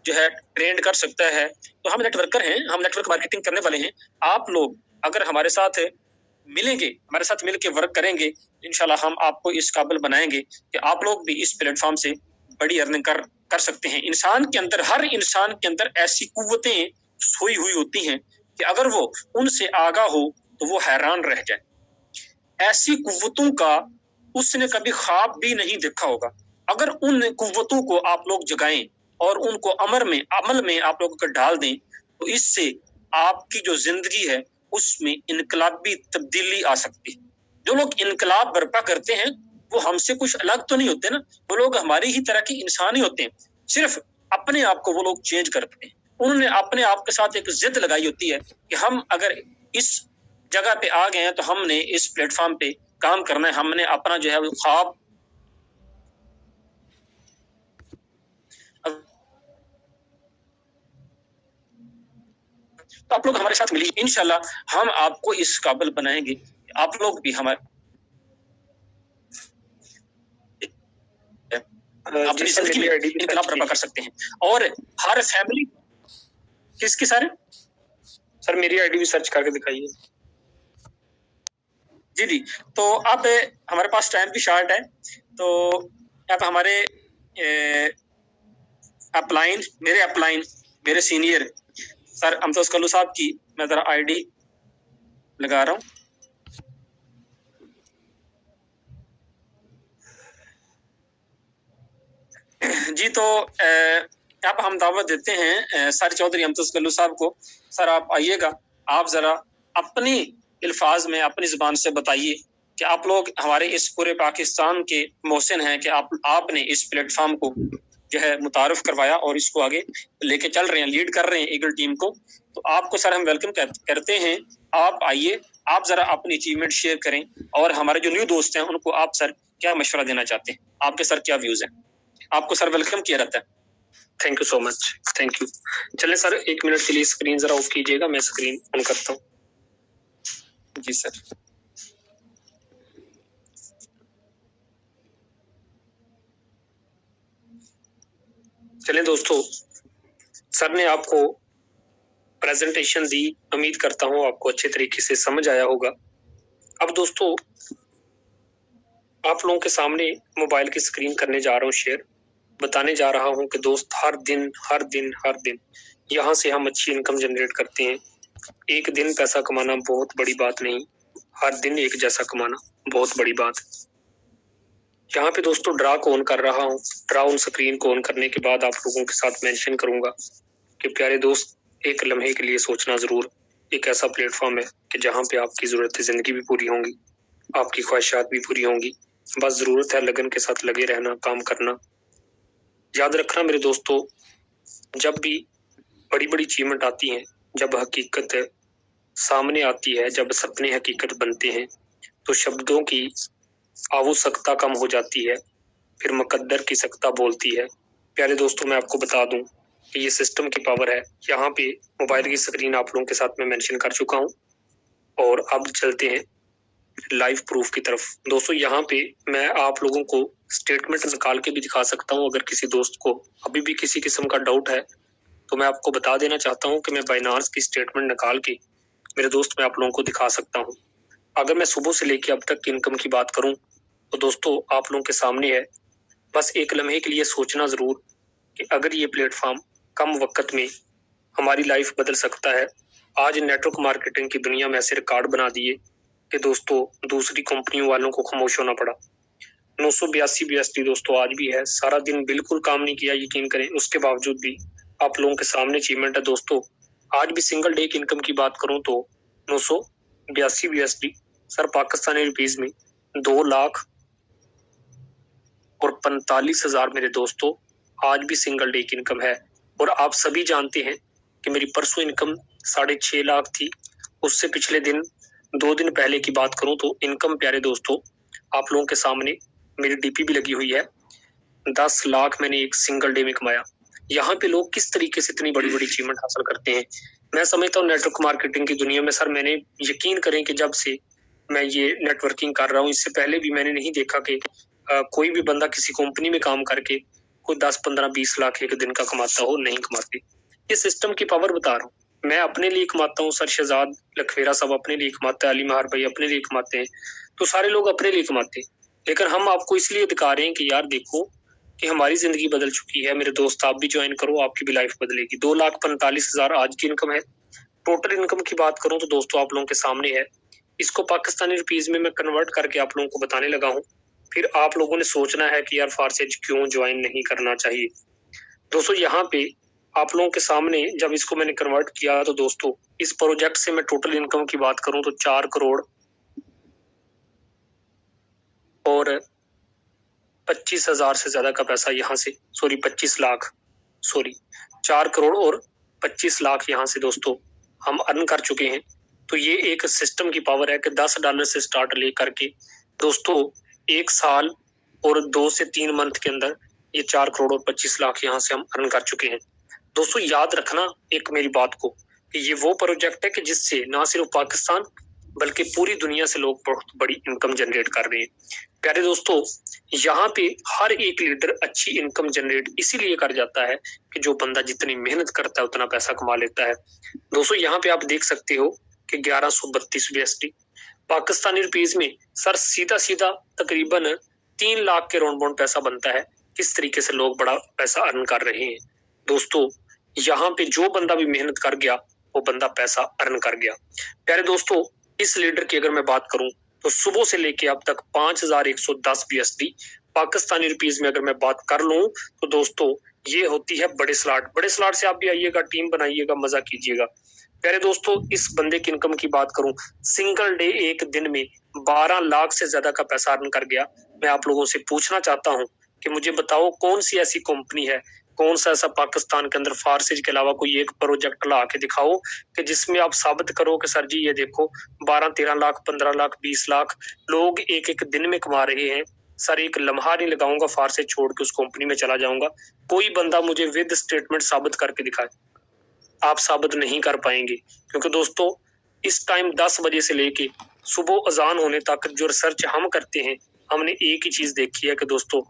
जो है ट्रेन कर सकता है। तो हम नेटवर्कर हैं, हम नेटवर्क मार्केटिंग करने वाले हैं। आप लोग अगर हमारे साथ मिलेंगे, हमारे साथ मिलके वर्क करेंगे, इंशाल्लाह हम आपको इस काबिल बनाएंगे कि आप लोग भी इस प्लेटफॉर्म से बड़ी अर्निंग कर सकते हैं। इंसान के अंदर, हर इंसान के अंदर ऐसी कुव्वतें सोई हुई होती हैं कि अगर वो उनसे आगा हो तो वो हैरान रह जाए। ऐसी कुव्वतों का उसने कभी ख्वाब भी नहीं देखा होगा। अगर उन कुव्वतों को आप लोग जगाएं और उनको अमल में आप लोगों को डाल दें तो इससे आपकी जो जिंदगी है उसमें इनकलाबी तब्दीली आ सकती है। जो लोग इनकलाब बर्पा करते हैं वो हमसे कुछ अलग तो नहीं होते ना, वो लोग हमारी ही तरह के इंसान ही होते हैं, सिर्फ अपने आप को वो लोग चेंज करते हैं। उन्होंने अपने आप के साथ एक जिद लगाई होती है कि हम अगर इस जगह पे आ गए हैं तो हमने इस प्लेटफॉर्म पे काम करना है, हमने अपना जो है वो ख्वाब तो आप लोग हमारे साथ मिलिए, इंशाल्लाह हम आपको इस काबिल बनाएंगे, आप लोग भी हमारे अपनी जिंदगी में इनकलाब बर्पा कर सकते हैं। और हर फैमिली किसकी सर मेरी आईडी भी सर्च करके दिखाइए। जी जी, तो अब हमारे पास टाइम भी शॉर्ट है, तो अब हमारे अपलाइन मेरे सीनियर सर अमतज कल्लू साहब की मैं जरा आईडी लगा रहा हूँ। जी तो अब हम दावत देते हैं सर चौधरी अमतज कल्लू साहब को। सर आप आइएगा, आप जरा अपनी अल्फाज में अपनी जुबान से बताइए कि आप लोग हमारे इस पूरे पाकिस्तान के मोहसिन हैं कि आपने इस प्लेटफॉर्म को जो है मुतारफ करवाया और इसको आगे लेके चल रहे हैं, लीड कर रहे हैं ईगल टीम को। तो आपको सर हम वेलकम करते हैं। आप आइए, आप जरा अपनी अचीवमेंट शेयर करें और हमारे जो न्यू दोस्त हैं उनको आप सर क्या मशवरा देना चाहते हैं, आपके सर क्या व्यूज हैं? आपको सर वेलकम किया रहता है। Thank you so much, thank you. चले सर 1 मिनट के लिए स्क्रीन जरा ऑफ कीजिएगा, मैं स्क्रीन ऑन करता हूँ। जी सर। चले दोस्तों, सर ने आपको प्रेजेंटेशन दी, उम्मीद करता हूँ आपको अच्छे तरीके से समझ आया होगा। अब दोस्तों आप लोगों के सामने मोबाइल की स्क्रीन करने जा रहा हूँ शेयर, बताने जा रहा हूँ कि दोस्त हर दिन यहाँ से हम अच्छी इनकम जनरेट करते हैं। एक दिन पैसा कमाना बहुत बड़ी बात नहीं, हर दिन एक जैसा कमाना बहुत बड़ी बात। यहाँ पे दोस्तों ड्रा को ऑन कर रहा हूँ। ड्रा ऑन स्क्रीन को ऑन करने के बाद आप लोगों के साथ मेंशन करूंगा कि प्यारे दोस्त, एक लम्हे के लिए सोचना जरूर। एक ऐसा प्लेटफॉर्म है कि जहाँ पे आपकी जरूरत जिंदगी भी पूरी होंगी, आपकी ख्वाहिशात भी पूरी होंगी। बस जरूरत है लगन के साथ लगे रहना, काम करना। याद रखना मेरे दोस्तों, जब भी बड़ी बड़ी अचीवमेंट आती हैं, जब हकीकत सामने आती है, जब सपने हकीकत बनते हैं, तो शब्दों की आवश्यकता कम हो जाती है, फिर मुकद्दर की सख्ता बोलती है। प्यारे दोस्तों मैं आपको बता दूं कि ये सिस्टम की पावर है। यहाँ पे मोबाइल की स्क्रीन आप लोगों के साथ में मेंशन कर चुका हूँ और अब चलते हैं लाइव प्रूफ की तरफ। दोस्तों यहाँ पे मैं आप लोगों को स्टेटमेंट निकाल के भी दिखा सकता हूँ। अगर किसी दोस्त को अभी भी किसी किस्म का डाउट है तो मैं आपको बता देना चाहता हूँ कि मैं बाइनांस की स्टेटमेंट निकाल के मेरे दोस्त मैं आप लोगों को दिखा सकता हूँ। अगर मैं सुबह से लेकर अब तक की इनकम की बात करूं तो दोस्तों आप लोगों के सामने है। बस एक लम्हे के लिए सोचना जरूर कि अगर ये प्लेटफॉर्म कम वक्त में हमारी लाइफ बदल सकता है। आज नेटवर्क मार्केटिंग की दुनिया में ऐसे रिकॉर्ड बना दिए कि दोस्तों दूसरी कंपनियों वालों को खामोश होना पड़ा। 982 BSD दोस्तों आज भी है, सारा दिन बिल्कुल काम नहीं किया, यकीन करें। उसके बावजूद भी आप लोगों के सामने अचीवमेंट है दोस्तों। आज भी सिंगल डे की इनकम की बात करूं तो 982 BSD सर पाकिस्तानी रुपीज में 2,45,000 मेरे दोस्तों आज भी सिंगल डे की इनकम है। और आप सभी जानते हैं कि मेरी परसों इनकम 6.5 लाख थी। उससे पिछले दिन 2 दिन पहले की बात करूं तो इनकम प्यारे दोस्तों आप लोगों के सामने मेरी डीपी भी लगी हुई है, 10 लाख मैंने एक सिंगल डे में कमाया। यहाँ पे लोग किस तरीके से इतनी बड़ी बड़ी अचीवमेंट हासिल करते हैं, मैं समझता हूँ नेटवर्क मार्केटिंग की दुनिया में सर मैंने यकीन करें कि जब से मैं ये नेटवर्किंग कर रहा हूँ, इससे पहले भी मैंने नहीं देखा कि कोई भी बंदा किसी कंपनी में काम करके कोई 10, 15, 20 लाख एक दिन का कमाता हो, नहीं कमाते। ये सिस्टम की पावर बता रहा हूँ। मैं अपने लिए कमाता हूँ, सर शहजाद लखवेरा साहब अपने लिए कमाते हैं, अली महार भाई अपने लिए कमाते हैं, तो सारे लोग अपने लिए कमाते हैं। लेकिन हम आपको इसलिए दिखा रहे हैं कि यार देखो कि हमारी जिंदगी बदल चुकी है। मेरे दोस्त आप भी ज्वाइन करो, आपकी भी लाइफ बदलेगी। 2,45,000 आज की इनकम है। टोटल इनकम की बात करूं तो दोस्तों आप लोगों के सामने है। इसको पाकिस्तानी रुपीज में मैं कन्वर्ट करके आप लोगों को बताने लगा हूं। फिर आप लोगों ने सोचना है कि यार फारसेज क्यों ज्वाइन नहीं करना चाहिए। दोस्तों यहाँ पे आप लोगों के सामने जब इसको मैंने कन्वर्ट किया तो दोस्तों इस प्रोजेक्ट से मैं टोटल इनकम की बात करूं तो 4 करोड़ और 25,000 से ज्यादा का पैसा यहाँ से 25 लाख 4 करोड़ और 25 लाख यहाँ से दोस्तों हम अर्न कर चुके हैं। तो ये एक सिस्टम की पावर है कि $10 से स्टार्ट लेकर के दोस्तों 1 साल और 2 से 3 मंथ के अंदर ये 4 करोड़ और 25 लाख यहाँ से हम अर्न कर चुके हैं। दोस्तों याद रखना एक मेरी बात को कि ये वो प्रोजेक्ट है कि जिससे ना सिर्फ पाकिस्तान बल्कि पूरी दुनिया से लोग बहुत बड़ी इनकम जनरेट कर रहे हैं। प्यारे दोस्तों यहाँ पे हर एक लीडर अच्छी इनकम जनरेट इसीलिए कर जाता है कि जो बंदा जितनी मेहनत करता है उतना पैसा कमा लेता है। दोस्तों यहाँ पे आप देख सकते हो कि 1132 BSD पाकिस्तानी रुपीज में सर सीधा सीधा तकरीबन 3 लाख के राउंड बाउंड पैसा बनता है। किस तरीके से लोग बड़ा पैसा अर्न कर रहे हैं। दोस्तों यहाँ पे जो बंदा भी मेहनत कर गया वो बंदा पैसा अर्न कर गया। प्यारे दोस्तों इस लीडर की अगर मैं बात करूं तो सुबह से लेके अब तक 5,110 BSD पाकिस्तानी रुपीज में अगर मैं बात कर लूं तो दोस्तों ये होती है बड़े स्लॉट। बड़े स्लॉट से आप भी आइएगा, टीम बनाइएगा, मजा कीजिएगा। प्यारे दोस्तों, इस बंदे की इनकम की बात करूं, सिंगल डे एक दिन में 12 लाख से ज्यादा का पैसा अर्न कर गया। मैं आप लोगों से पूछना चाहता हूं कि मुझे बताओ कौन सी ऐसी कंपनी है, कौन सा ऐसा पाकिस्तान के अंदर फारसेज के अलावा कोई एक प्रोजेक्ट ला के दिखाओ कि जिसमें आप साबित करो कि सर जी ये देखो 12-13 लाख, 15 लाख, 20 लाख लोग एक एक दिन में कमा रहे हैं। सर एक लम्हा नहीं लगाऊंगा, फारसेज छोड़ के उस कंपनी में चला जाऊंगा। कोई बंदा मुझे विद स्टेटमेंट साबित करके दिखाए। आप साबित नहीं कर पाएंगे, क्योंकि दोस्तों इस टाइम 10 बजे से लेके सुबह अजान होने तक जो रिसर्च हम करते हैं, हमने एक ही चीज देखी है कि दोस्तों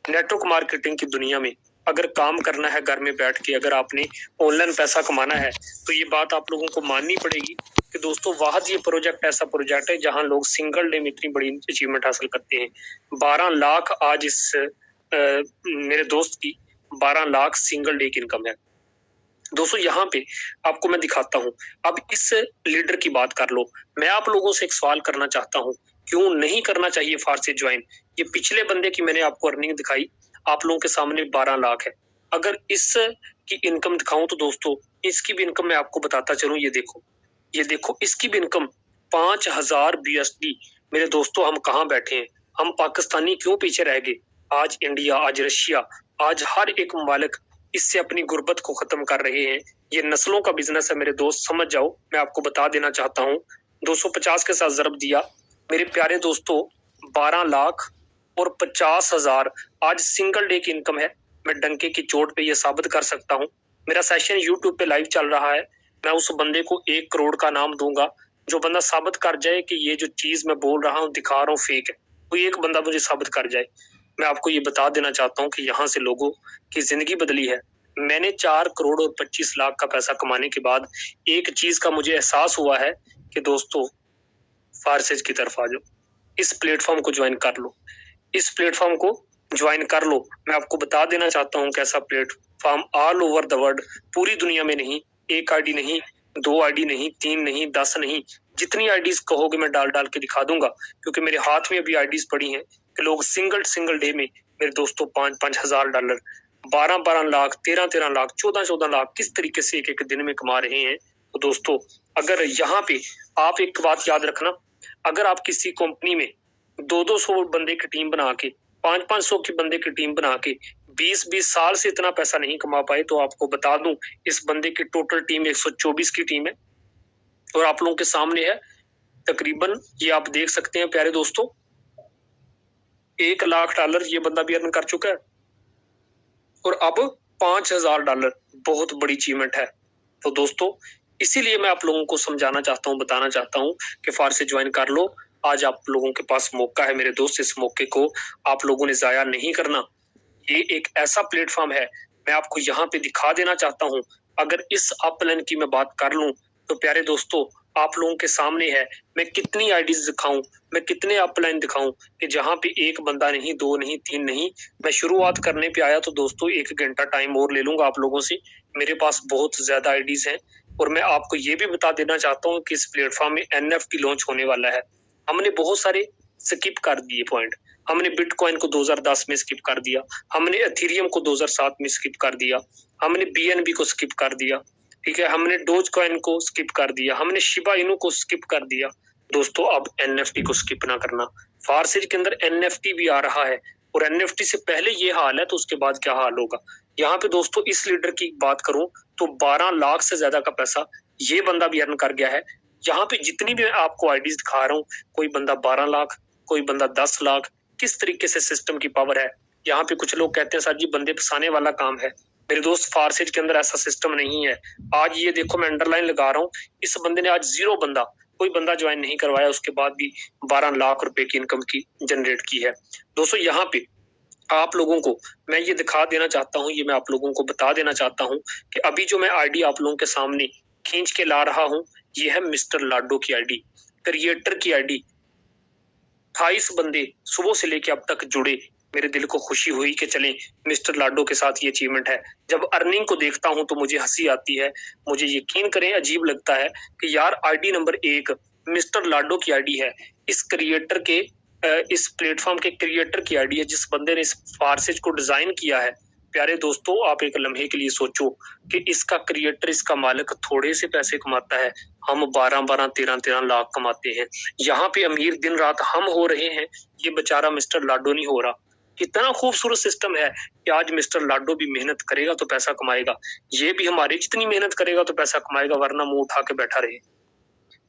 नेटवर्क मार्केटिंग की दुनिया में अगर काम करना है घर में बैठ के, अगर आपने ऑनलाइन पैसा कमाना है, तो ये बात आप लोगों को माननी पड़ेगी कि दोस्तों वाहद ये प्रोजेक्ट ऐसा प्रोजेक्ट है जहां लोग सिंगल डे में इतनी बड़ी अचीवमेंट हासिल करते हैं। 12 लाख आज इस मेरे दोस्त की 12 लाख सिंगल डे की इनकम है। दोस्तों यहाँ पे आपको मैं दिखाता हूँ। अब इस लीडर की बात कर लो। मैं आप लोगों से एक सवाल करना चाहता हूँ, क्यों नहीं करना चाहिए फारसेज ज्वाइन? ये पिछले बंदे की मैंने आपको अर्निंग दिखाई, आप लोगों के सामने 12 लाख है। अगर इस की इनकम दिखाऊं तो दोस्तों इसकी भी इनकम मैं आपको बताता चलूं। ये देखो इसकी भी इनकम 5000 BSD। मेरे दोस्तों हम कहाँ बैठे हैं? हम पाकिस्तानी क्यों पीछे रह गए? आज इंडिया, आज रशिया, आज हर एक ममालिक इससे अपनी गुर्बत को खत्म कर रहे हैं। ये नस्लों का बिजनेस है मेरे दोस्त, समझ जाओ। मैं आपको बता देना चाहता हूँ, 250 के साथ जरब दिया मेरे प्यारे दोस्तों। 12 लाख और 50,000 आज सिंगल डे की इनकम है। मैं डंके की चोट पे ये साबित कर सकता हूँ। मेरा सेशन यूट्यूब पे लाइव चल रहा है। मैं उस बंदे को 1 करोड़ का नाम दूंगा जो बंदा साबित कर जाए कि ये जो चीज मैं बोल रहा हूँ, दिखा रहा हूँ, फेक है। कोई एक बंदा मुझे साबित कर जाए। मैं आपको ये बता देना चाहता हूँ कि यहाँ से लोगों की जिंदगी बदली है। मैंने 4 करोड़ और 25 लाख का पैसा कमाने के बाद एक चीज का मुझे एहसास हुआ है कि दोस्तों फारसेज की तरफ आ जाओ, इस प्लेटफॉर्म को ज्वाइन कर लो, इस प्लेटफॉर्म को ज्वाइन कर लो। मैं आपको बता देना चाहता हूँ कैसा platform all over the world, पूरी दुनिया में नहीं, 1 आईडी नहीं, 2 आईडी नहीं, 3 नहीं, 10 नहीं, जितनी आईडीज कहोगे मैं डाल डाल के दिखा दूंगा। क्योंकि मेरे हाथ में अभी आईडीज पड़ी हैं कि लोग सिंगल डे में मेरे दोस्तों $5,000, 12 लाख, 13 लाख, 14 लाख किस तरीके से एक एक दिन में कमा रहे हैं। तो दोस्तों अगर यहाँ पे आप एक बात याद रखना, अगर आप किसी कंपनी में 200 बंदे की टीम बना के, 500 की बंदे की टीम बना के 20 साल से इतना पैसा नहीं कमा पाए, तो आपको बता दूं इस बंदे की टोटल टीम 124 की टीम है और आप लोगों के सामने है तकरीबन, ये आप देख सकते हैं प्यारे दोस्तों, $1 लाख ये बंदा भी अर्न कर चुका है और अब $5,000 बहुत बड़ी अचीवमेंट है। तो दोस्तों इसीलिए मैं आप लोगों को समझाना चाहता हूँ, बताना चाहता हूँ कि फारसेज ज्वाइन कर लो। आज आप लोगों के पास मौका है मेरे दोस्त, इस मौके को आप लोगों ने जाया नहीं करना। ये एक ऐसा प्लेटफॉर्म है, मैं आपको यहाँ पे दिखा देना चाहता हूँ। अगर इस अपलाइन की मैं बात कर लूं तो प्यारे दोस्तों आप लोगों के सामने है, मैं कितनी आईडीज दिखाऊं, मैं कितने अपलाइन दिखाऊं कि जहां पे एक बंदा नहीं, 2 नहीं, 3 नहीं। मैं शुरुआत करने पे आया तो दोस्तों 1 घंटा टाइम और ले लूंगा आप लोगों से। मेरे पास बहुत ज्यादा आईडीज हैं और मैं आपको ये भी बता देना चाहता हूँ कि इस प्लेटफॉर्म में NFT लॉन्च होने वाला है। हमने बहुत सारे स्किप कर दिए पॉइंट। हमने बिटकॉइन को 2010 में स्किप कर दिया, हमने एथेरियम को 2007 में स्किप कर दिया, हमने BNB को स्किप कर दिया, ठीक है, हमने डोज कॉइन को स्किप कर दिया, हमने शिबा इनू को स्किप कर दिया। दोस्तों अब NFT को स्किप ना करना। फारसेज के अंदर NFT भी आ रहा है और NFT से पहले ये हाल है तो उसके बाद क्या हाल होगा। यहाँ पे दोस्तों इस लीडर की बात करूं तो 12 लाख से ज्यादा का पैसा ये बंदा भी अर्न कर गया है। यहाँ पे जितनी भी मैं आपको आईडीज दिखा रहा हूँ, कोई बंदा 12 लाख, कोई बंदा 10 लाख, किस तरीके से सिस्टम की पावर है। यहाँ पे कुछ लोग कहते हैं सर जी बंदे फंसाने वाला काम है। मेरे दोस्त फारसेज के अंदर ऐसा सिस्टम नहीं है। आज ये देखो मैं अंडरलाइन लगा रहा हूँ, इस बंदे ने आज 0 बंदा, कोई बंदा ज्वाइन नहीं करवाया, उसके बाद भी 12 लाख रुपए की इनकम की जनरेट की है। दोस्तों यहाँ पे आप लोगों को मैं ये दिखा देना चाहता हूँ, ये मैं आप लोगों को बता देना चाहता हूँ कि अभी जो मैं आईडी आप लोगों के सामने खींच के ला रहा हूँ, ये है मिस्टर लाडो की आईडी, क्रिएटर की आईडी। 28 बंदे सुबह से लेके अब तक जुड़े। मेरे दिल को खुशी हुई कि चलें मिस्टर लाडो के साथ ये अचीवमेंट है। जब अर्निंग को देखता हूं तो मुझे हंसी आती है, मुझे यकीन करें अजीब लगता है कि यार आईडी नंबर 1 मिस्टर लाडो की आईडी है। इस क्रिएटर के इस प्लेटफॉर्म के क्रिएटर की आईडी है, जिस बंदे ने इस फारसेज को डिजाइन किया है। प्यारे दोस्तों, आप एक लम्हे के लिए सोचो कि इसका क्रिएटर, इसका मालिक थोड़े से पैसे कमाता है, हम 12-12, 13-13 लाख कमाते हैं। यहाँ पे अमीर दिन रात हम हो रहे हैं, ये बेचारा मिस्टर लाडो नहीं हो रहा। कितना खूबसूरत सिस्टम है कि आज मिस्टर लाडो भी मेहनत करेगा तो पैसा कमाएगा, ये भी हमारी जितनी मेहनत करेगा तो पैसा कमाएगा, वरना मुंह उठा के बैठा रहे।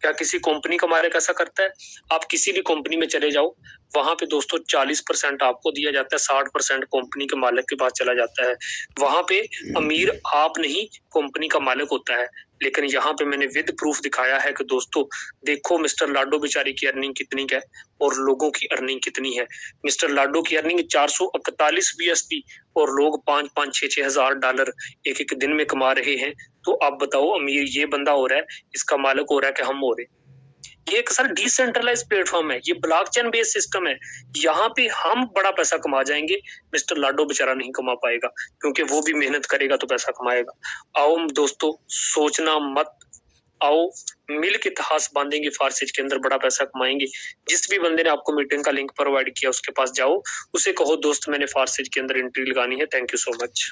क्या किसी कंपनी का मालिक ऐसा करता है? आप किसी भी कंपनी में चले जाओ, वहां पे दोस्तों 40% आपको दिया जाता है, 60% कंपनी के मालिक के पास चला जाता है। वहां पे अमीर आप नहीं, कंपनी का मालिक होता है। लेकिन यहाँ पे मैंने विद प्रूफ दिखाया है कि दोस्तों देखो मिस्टर लाडो बेचारी की अर्निंग कितनी है और लोगों की अर्निंग कितनी है। मिस्टर लाडो की अर्निंग 441 BSP और लोग 5-5, 6-6 हजार डॉलर एक एक दिन में कमा रहे हैं। तो आप बताओ, अमीर ये बंदा हो रहा है, इसका मालिक हो रहा है कि हम हो रहे। ये एक सर डिसेंट्रलाइज प्लेटफॉर्म है, ये ब्लॉकचेन बेस्ड सिस्टम है। यहाँ पे हम बड़ा पैसा कमा जाएंगे, मिस्टर लाडो बेचारा नहीं कमा पाएगा, क्योंकि वो भी मेहनत करेगा तो पैसा कमाएगा। आओ दोस्तों, सोचना मत, आओ मिल के इतिहास बांधेंगे, फारसेज के अंदर बड़ा पैसा कमाएंगे। जिस भी बंदे ने आपको मीटिंग का लिंक प्रोवाइड किया उसके पास जाओ, उसे कहो दोस्त मैंने फारसेज के अंदर एंट्री लगानी है। Thank you so much.